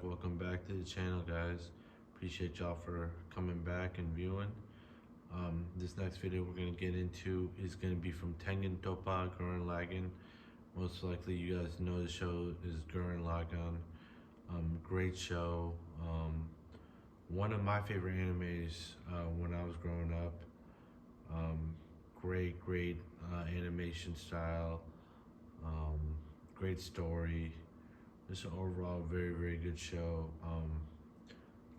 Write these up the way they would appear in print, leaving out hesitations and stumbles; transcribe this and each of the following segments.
Welcome back to the channel, guys. Appreciate y'all for coming back and viewing. This next video we're gonna get into is gonna be from Tengen Toppa Gurren Lagann. Most likely, you guys know the show is Gurren Lagann. Great show. One of my favorite animes when I was growing up. Great animation style. Great story. Just an overall very good show.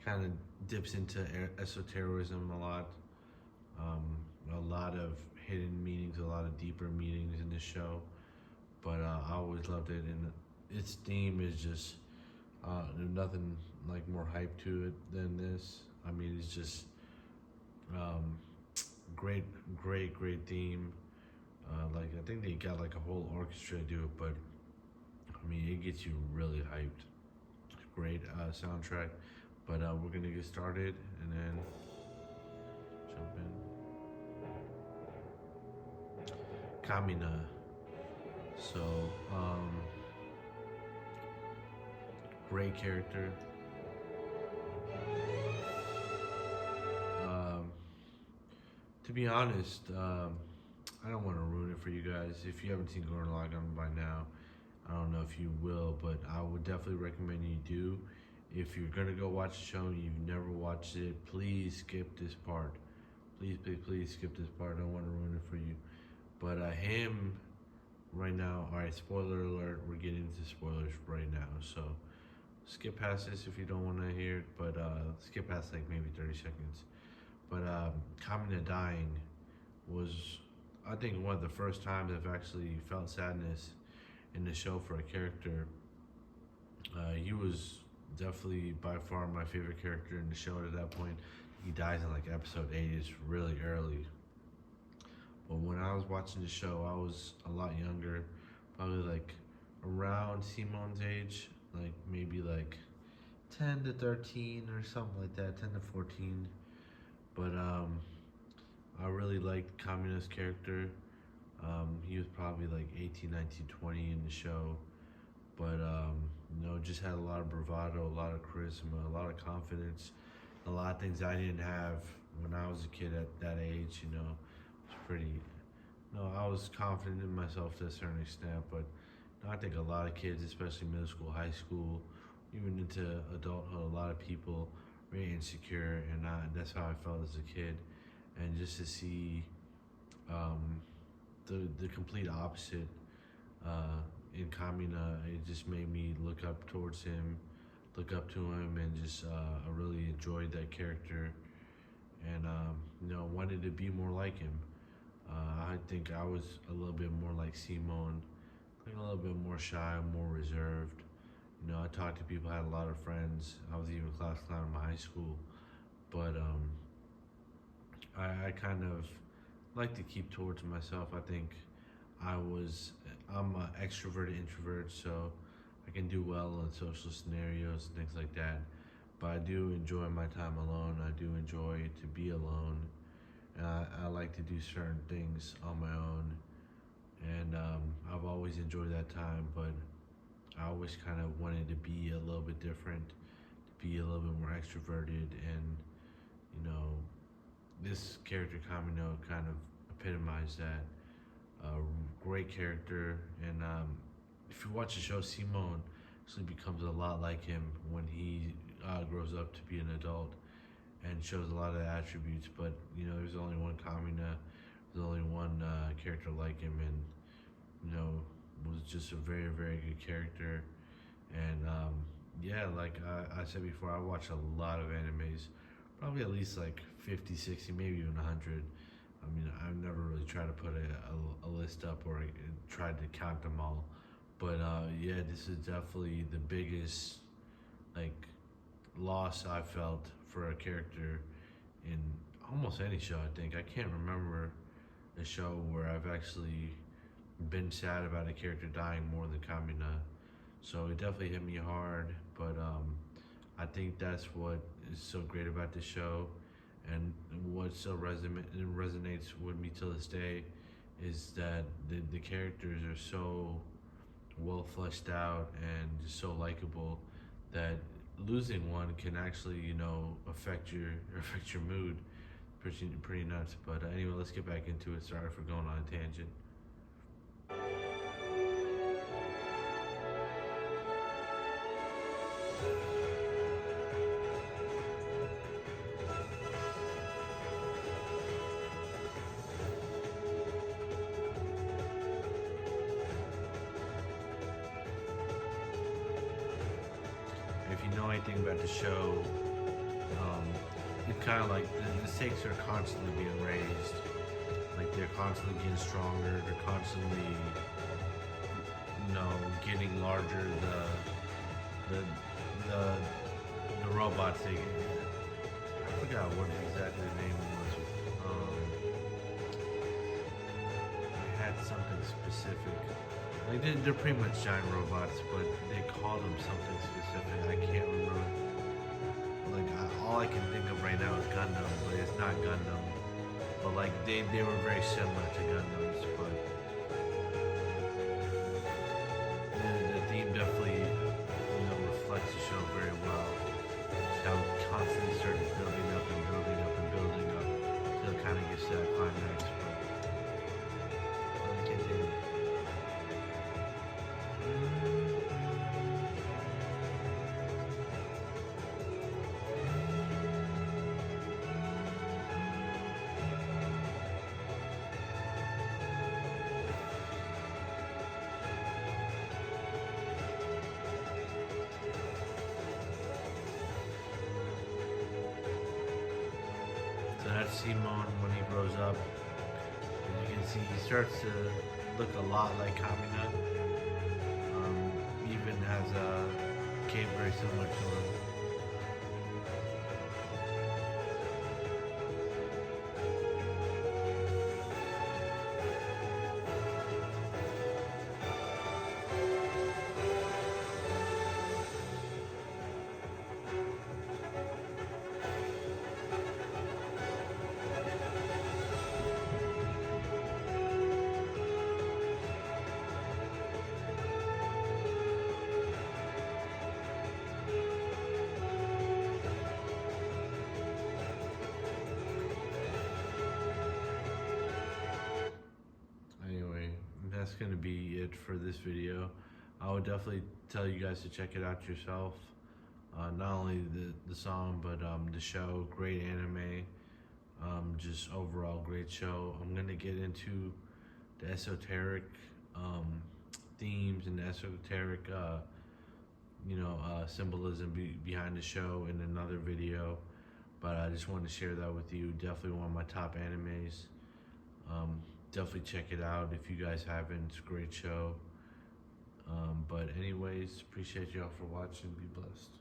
Kind of dips into esotericism a lot. A lot of hidden meanings, a lot of deeper meanings in this show. But I always loved it, and its theme is just there's nothing like more hype to it than this. I mean, it's just great theme. Like I think they got like a whole orchestra to do it, but I mean, it gets you really hyped. Great soundtrack. But we're gonna get started and then jump in. Kamina. So, great character. To be honest, I don't want to ruin it for you guys. If you haven't seen Gurren Lagann by now, I don't know if you will, but I would definitely recommend you do. If you're gonna go watch the show and you've never watched it, please skip this part. Please skip this part. I don't want to ruin it for you. But him right now, alright, spoiler alert, we're getting into spoilers right now. So skip past this if you don't want to hear it, but skip past like maybe 30 seconds. But Kamina dying was, I think, one of the first times I've actually felt sadness in the show for a character. He was definitely by far my favorite character in the show at that point. He dies in like episode 8, it's really early. But when I was watching the show, I was a lot younger, probably like around Simone's age, like maybe like 10 to 13 or something like that, 10 to 14. But I really liked Kamina's character. He was probably like 18, 19, 20 in the show. But, just had a lot of bravado, a lot of charisma, a lot of confidence, a lot of things I didn't have when I was a kid at that age, It's pretty, I was confident in myself to a certain extent, but I think a lot of kids, especially middle school, high school, even into adulthood, a lot of people very insecure, and that's how I felt as a kid. And just to see the complete opposite in Kamina, it just made me look up towards him, look up to him, and just I really enjoyed that character, and wanted to be more like him. I think I was a little bit more like Simone, like a little bit more shy, more reserved. I talked to people, had a lot of friends. I was even class clown in my high school, but I kind of like to keep towards myself. I think I'm an extroverted introvert, so I can do well in social scenarios and things like that. But I do enjoy my time alone. I do enjoy to be alone. And I like to do certain things on my own. And I've always enjoyed that time, but I always kind of wanted to be a little bit different, to be a little bit more extroverted. And, this character, Kamino, kind of epitomized that. Great character, and if you watch the show, Simone actually becomes a lot like him when he grows up to be an adult, and shows a lot of the attributes. But there's only one Kamina, there's only one character like him, and was just a very good character. And yeah, like I said before, I watch a lot of animes, probably at least like 50, 60, maybe even 100. I mean, I've never really tried to put a list up or tried to count them all. But yeah, this is definitely the biggest like loss I felt for a character in almost any show, I think. I can't remember a show where I've actually been sad about a character dying more than Kamina. So it definitely hit me hard, but I think that's what is so great about the show, and what so resonates with me till this day is that the characters are so well fleshed out and just so likable that losing one can actually, affect your mood. Pretty nuts. But anyway, let's get back into it. Sorry for going on a tangent. If you know anything about the show, it's kind of like the stakes are constantly being raised. Like they're constantly getting stronger. They're constantly, getting larger. The the the robots. I forgot what exactly the name was. They had something specific. Like they're pretty much giant robots, but they called them something specific. I can't remember. Like all I can think of right now is Gundam, but it's not Gundam. But like they were very similar to Gundams, but the theme definitely reflects the show very well. Just how it constantly started building up and building up and building up till it kind of gets to that climax. But continue. So that's Simon when he grows up. As you can see, he starts to look a lot like Kamina. Even has a cape very similar to him. That's going to be it for this video. I would definitely tell you guys to check it out yourself. Not only the song, but the show. Great anime. Just overall great show. I'm going to get into the esoteric themes and the esoteric symbolism behind the show in another video. But I just wanted to share that with you. Definitely one of my top animes. Definitely check it out if you guys haven't. It's a great show. But anyways, appreciate y'all for watching. Be blessed.